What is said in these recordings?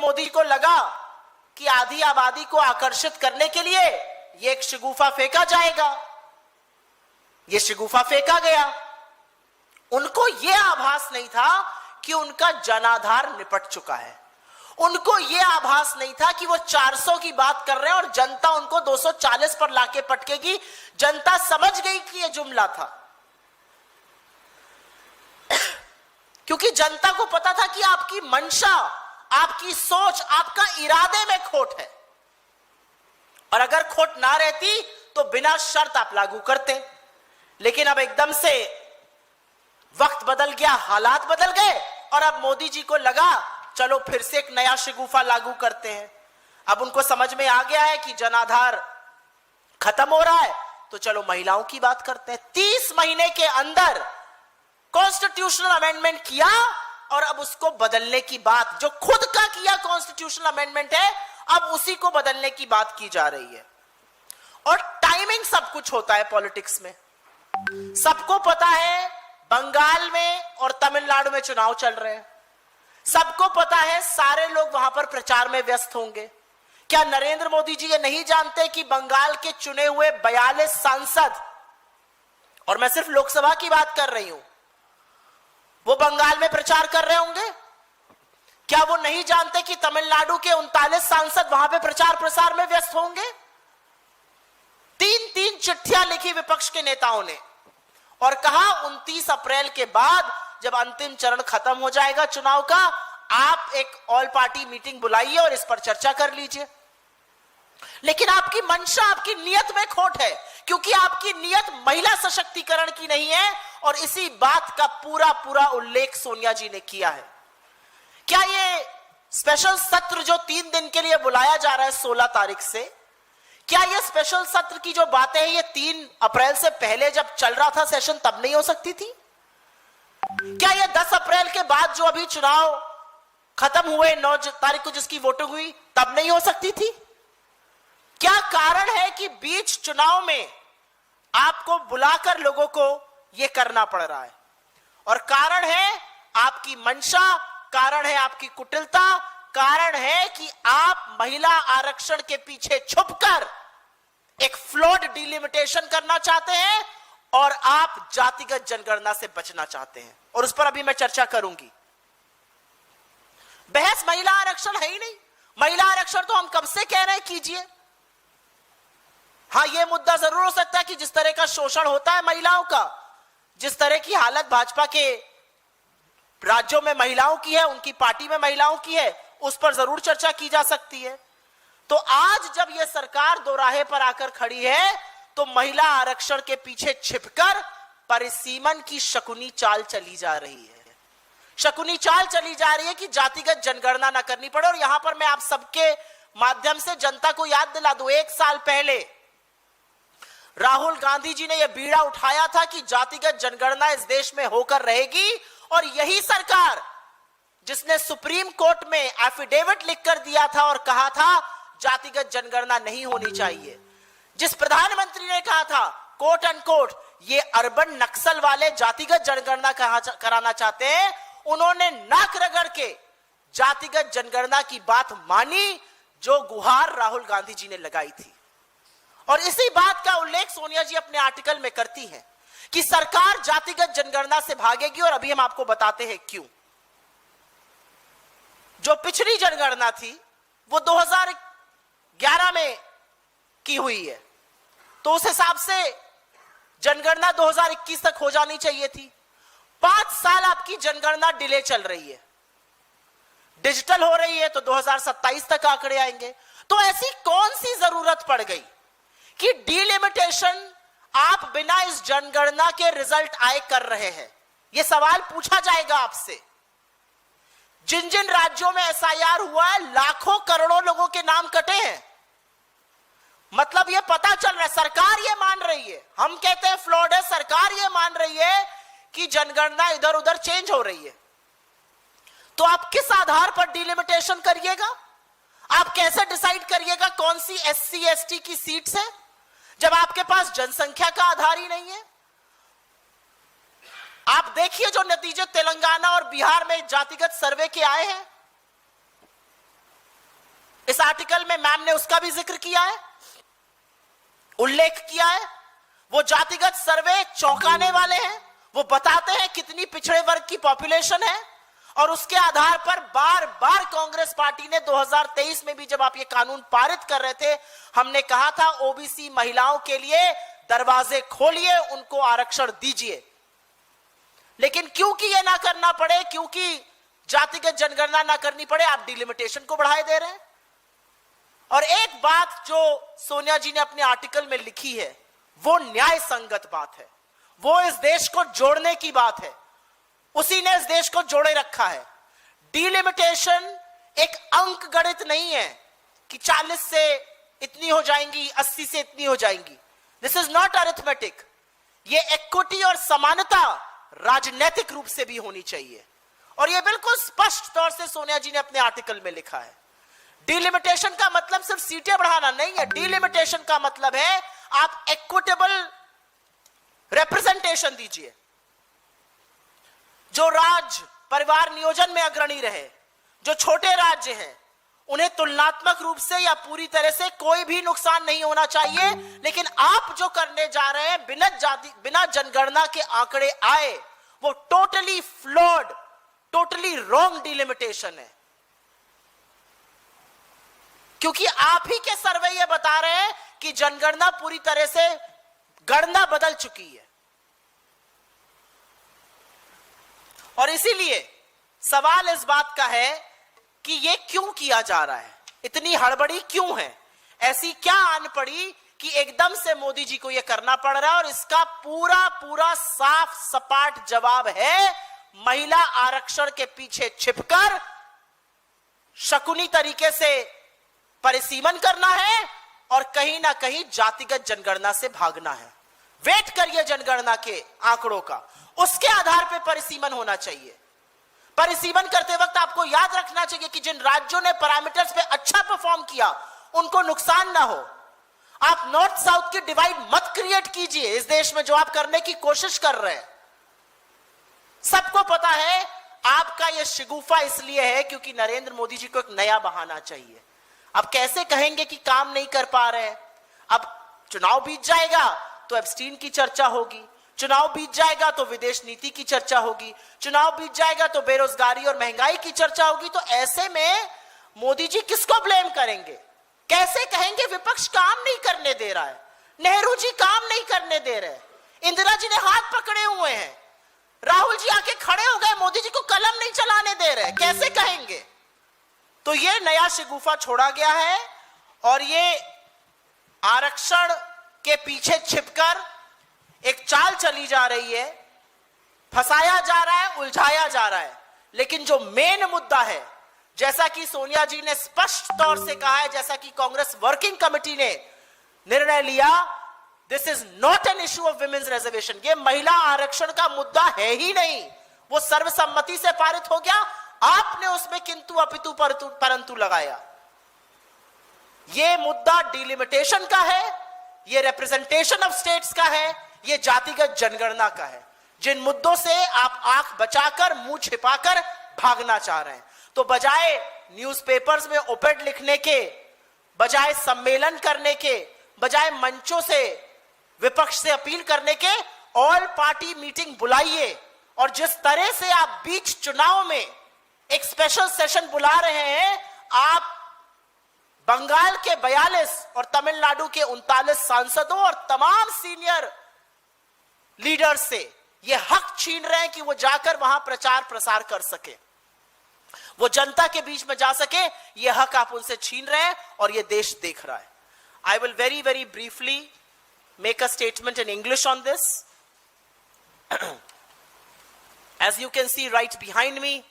मोदी को लगा कि आधी आबादी को आकर्षित करने के लिए ये एक शगुफा फेंका जाएगा, ये शगुफा फेंका गया। उनको यह आभास नहीं था कि उनका जनाधार निपट चुका है। उनको यह आभास नहीं था कि वो 400 की बात कर रहे हैं और जनता उनको 240 पर लाके पटकेगी। जनता समझ गई कि यह जुमला था, क्योंकि जनता को पता था कि आपकी मंशा, आपकी सोच, आपका इरादे में खोट है, और अगर खोट ना रहती तो बिना शर्त आप लागू करते। लेकिन अब एकदम से वक्त बदल गया, हालात बदल गए, और अब मोदी जी को लगा चलो फिर से एक नया शगुफा लागू करते हैं। अब उनको समझ में आ गया है कि जनाधार खत्म हो रहा है, तो चलो महिलाओं की बात करते हैं। 30 महीने के अंदर कॉन्स्टिट्यूशनल अमेंडमेंट किया, और अब उसको बदलने की बात, जो खुद का किया कॉन्स्टिट्यूशनल अमेंडमेंट है, अब उसी को बदलने की बात की जा रही है। और टाइमिंग सब कुछ होता है पॉलिटिक्स में। सबको पता है बंगाल में और तमिलनाडु में चुनाव चल रहे हैं, सबको पता है सारे लोग वहां पर प्रचार में व्यस्त होंगे। क्या नरेंद्र मोदी जी ये नहीं जानते कि बंगाल के चुने हुए 42 सांसद, और मैं सिर्फ लोकसभा की बात कर रही हूं, वो बंगाल में प्रचार कर रहे होंगे? क्या वो नहीं जानते कि तमिलनाडु के 39 सांसद वहां पे प्रचार प्रसार में व्यस्त होंगे? 3-3 चिट्ठियां लिखी विपक्ष के नेताओं ने और कहा 29 अप्रैल के बाद जब अंतिम चरण खत्म हो जाएगा चुनाव का, आप एक ऑल पार्टी मीटिंग बुलाइए और इस पर चर्चा कर लीजिए। लेकिन आपकी मंशा, आपकी नियत में खोट है, क्योंकि आपकी नियत महिला सशक्तिकरण की नहीं है, और इसी बात का पूरा पूरा उल्लेख सोनिया जी ने किया है। क्या ये स्पेशल सत्र जो 3 दिन के लिए बुलाया जा रहा है 16 तारीख से, क्या ये स्पेशल सत्र की जो बातें हैं ये 3 अप्रैल से पहले जब चल रहा था सेशन तब नहीं हो सकती थी? क्या ये 10 अप्रैल के बाद जो अभी चुनाव खत्म हुए 9 तारीख को जिसकी वोटिंग हुई तब नहीं हो सकती थी? क्या कारण है कि बीच चुनाव में आपको बुलाकर लोगों को यह करना पड़ रहा है? और कारण है आपकी मंशा, कारण है आपकी कुटिलता, कारण है कि आप महिला आरक्षण के पीछे छुपकर एक फ्लॉड डिलिमिटेशन करना चाहते हैं, और आप जातिगत जनगणना से बचना चाहते हैं, और उस पर अभी मैं चर्चा करूंगी। बहस महिला आरक्षण है ही नहीं। महिला आरक्षण तो हम कब से कह रहे हैं कीजिए। हां, यह मुद्दा जरूर हो सकता है कि जिस तरह का शोषण होता है महिलाओं का, जिस तरह की हालत भाजपा के राज्यों में महिलाओं की है, उनकी पार्टी में महिलाओं की है, उस पर जरूर चर्चा की जा सकती है। तो आज जब यह सरकार दोराहे पर आकर खड़ी है, तो महिला आरक्षण के पीछे छिपकर परिसीमन की शकुनी चाल चली जा रही है। शकुनी चाल चली जा रही है कि जातिगत जनगणना न करनी पड़े। और यहां पर मैं आप सबके माध्यम से जनता को याद दिला दूं, 1 साल पहले राहुल गांधी जी ने यह बीड़ा उठाया था कि जातिगत जनगणना इस देश में होकर रहेगी, और यही सरकार जिसने सुप्रीम कोर्ट में एफिडेविट लिखकर दिया था और कहा था जातिगत जनगणना नहीं होनी चाहिए, जिस प्रधानमंत्री ने कहा था कोट एंड कोट ये अर्बन नक्सल वाले जातिगत जनगणना कराना चाहते हैं, उन्होंने नाक रगड़ के जातिगत जनगणना की बात मानी जो गुहार राहुल गांधी जी ने लगाई थी। और इसी बात का उल्लेख सोनिया जी अपने आर्टिकल में करती हैं कि सरकार जातिगत जनगणना से भागेगी, और अभी हम आपको बताते हैं क्यों। जो पिछली जनगणना थी वो 2011 में की हुई है, तो उस हिसाब से जनगणना 2021 तक हो जानी चाहिए थी। 5 साल आपकी जनगणना डिले चल रही है, डिजिटल हो रही है तो 2027 तक आंकड़े आएंगे। तो ऐसी कौन सी जरूरत पड़ गई कि डिलिमिटेशन आप बिना इस जनगणना के रिजल्ट आए कर रहे हैं? यह सवाल पूछा जाएगा आपसे। जिन जिन राज्यों में एसआईआर हुआ है, लाखों करोड़ों लोगों के नाम कटे हैं। मतलब यह पता चल रहा है, सरकार यह मान रही है, हम कहते हैं फ्लॉड है, सरकार यह मान रही है कि जनगणना इधर उधर चेंज हो रही है। तो आप किस आधार पर डिलिमिटेशन करिएगा? आप कैसे डिसाइड करिएगा कौन सी एससी एसटी की सीट्स है, जब आपके पास जनसंख्या का आधार ही नहीं है? आप देखिए जो नतीजे तेलंगाना और बिहार में जातिगत सर्वे के आए हैं, आर्टिकल में मैम ने उसका भी जिक्र किया है, उल्लेख किया है। वो जातिगत सर्वे चौंकाने वाले हैं। वो बताते हैं कितनी पिछड़े वर्ग की पॉपुलेशन है, और उसके आधार पर बार बार कांग्रेस पार्टी ने 2023 में भी जब आप ये कानून पारित कर रहे थे, हमने कहा था ओबीसी महिलाओं के लिए दरवाजे खोलिए, उनको आरक्षण दीजिए। लेकिन क्योंकि ये ना करना पड़े, क्योंकि जातिगत जनगणना ना करनी पड़े, आप डिलिमिटेशन को बढ़ाए दे रहे हैं। और एक बात जो सोनिया जी ने अपने आर्टिकल में लिखी है, वो न्याय संगत बात है, वो इस देश को जोड़ने की बात है। उसी ने इस देश को जोड़े रखा है। डिलिमिटेशन एक अंक गणित नहीं है कि 40 से इतनी हो जाएंगी, 80 से इतनी हो जाएंगी। This is not arithmetic. ये इक्विटी और समानता राजनीतिक रूप से भी होनी चाहिए, और ये बिल्कुल स्पष्ट तौर से सोनिया जी ने अपने आर्टिकल में लिखा है। डिलिमिटेशन का मतलब सिर्फ सीटें बढ़ाना नहीं है। डिलिमिटेशन का मतलब है आप इक्विटेबल रिप्रेजेंटेशन दीजिए। जो राज्य परिवार नियोजन में अग्रणी रहे, जो छोटे राज्य हैं, उन्हें तुलनात्मक रूप से या पूरी तरह से कोई भी नुकसान नहीं होना चाहिए। लेकिन आप जो करने जा रहे हैं, बिना जनगणना के आंकड़े आए, वो totally flawed, totally wrong delimitation है। क्योंकि आप ही के सर्वे ये बता रहे हैं कि जनगणना पूरी तरह से गणना बदल चुकी है। और इसीलिए सवाल इस बात का है कि ये क्यों किया जा रहा है, इतनी हड़बड़ी क्यों है, ऐसी क्या आन पड़ी कि एकदम से मोदी जी को यह करना पड़ रहा है। और इसका पूरा पूरा साफ सपाट जवाब है महिला आरक्षण के पीछे छिपकर शकुनी तरीके से परिसीमन करना है और कहीं ना कहीं जातिगत जनगणना से भागना है। वेट करिए जनगणना के आंकड़ों का, उसके आधार पर परिसीमन होना चाहिए। परिसीमन करते वक्त आपको याद रखना चाहिए कि जिन राज्यों ने पैरामीटर्स पे अच्छा परफॉर्म किया, उनको नुकसान ना हो। आप नॉर्थ साउथ की डिवाइड मत क्रिएट कीजिए इस देश में, जो आप करने की कोशिश कर रहे हैं। सबको पता है आपका यह शिगुफा इसलिए है क्योंकि नरेंद्र मोदी जी को एक नया बहाना चाहिए। अब कैसे कहेंगे कि काम नहीं कर पा रहे हैं? अब चुनाव बीत जाएगा तो एब्स्टीन की चर्चा होगी, चुनाव बीत जाएगा तो विदेश नीति की चर्चा होगी, चुनाव बीत जाएगा तो बेरोजगारी और महंगाई की चर्चा होगी। तो ऐसे में मोदी जी किसको ब्लेम करेंगे? कैसे कहेंगे विपक्ष काम नहीं करने दे रहा है, नेहरू जी काम नहीं करने दे रहे, इंदिरा जी ने हाथ पकड़े हुए हैं, राहुल जी आके खड़े हो गए, मोदी जी को कलम नहीं चलाने दे रहे, कैसे कहेंगे? तो ये नया शिगुफा छोड़ा गया है और ये आरक्षण के पीछे छिपकर एक चाल चली जा रही है, फंसाया जा रहा है, उलझाया जा रहा है। लेकिन जो मेन मुद्दा है, जैसा कि सोनिया जी ने स्पष्ट तौर से कहा है, जैसा कि कांग्रेस वर्किंग कमेटी ने निर्णय लिया, this is not an issue of women's reservation. ये महिला आरक्षण का मुद्दा है ही नहीं, वो सर्वसम्मति से पारित हो गया। आपने उसमें किंतु अपितु परंतु लगाया। ये मुद्दा डिलिमिटेशन का है, ये रिप्रेजेंटेशन ऑफ स्टेट्स का है, ये जातिगत जनगणना का है, जिन मुद्दों से आप आंख बचाकर मुंह छिपाकर भागना चाह रहे हैं। तो बजाय न्यूज़पेपर्स में ओपेड लिखने के, बजाय सम्मेलन करने के, बजाय मंचों से विपक्ष से अपील करने के, ऑल पार्टी मीटिंग बुलाइए। और जिस तरह से आप बीच चुनाव में एक स्पेशल सेशन बुला रहे हैं, आप बंगाल के 42 और तमिलनाडु के 39 सांसदों और तमाम सीनियर लीडर्स से यह हक छीन रहे हैं कि वो जाकर वहां प्रचार प्रसार कर सके, वो जनता के बीच में जा सके। यह हक आप उनसे छीन रहे हैं और यह देश देख रहा है। I will very very briefly make a statement in English on this. As you can see right behind me,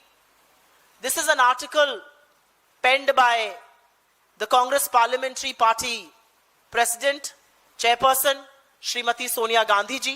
this is an article penned by the Congress Parliamentary Party President, Chairperson, Srimati Sonia Gandhi ji.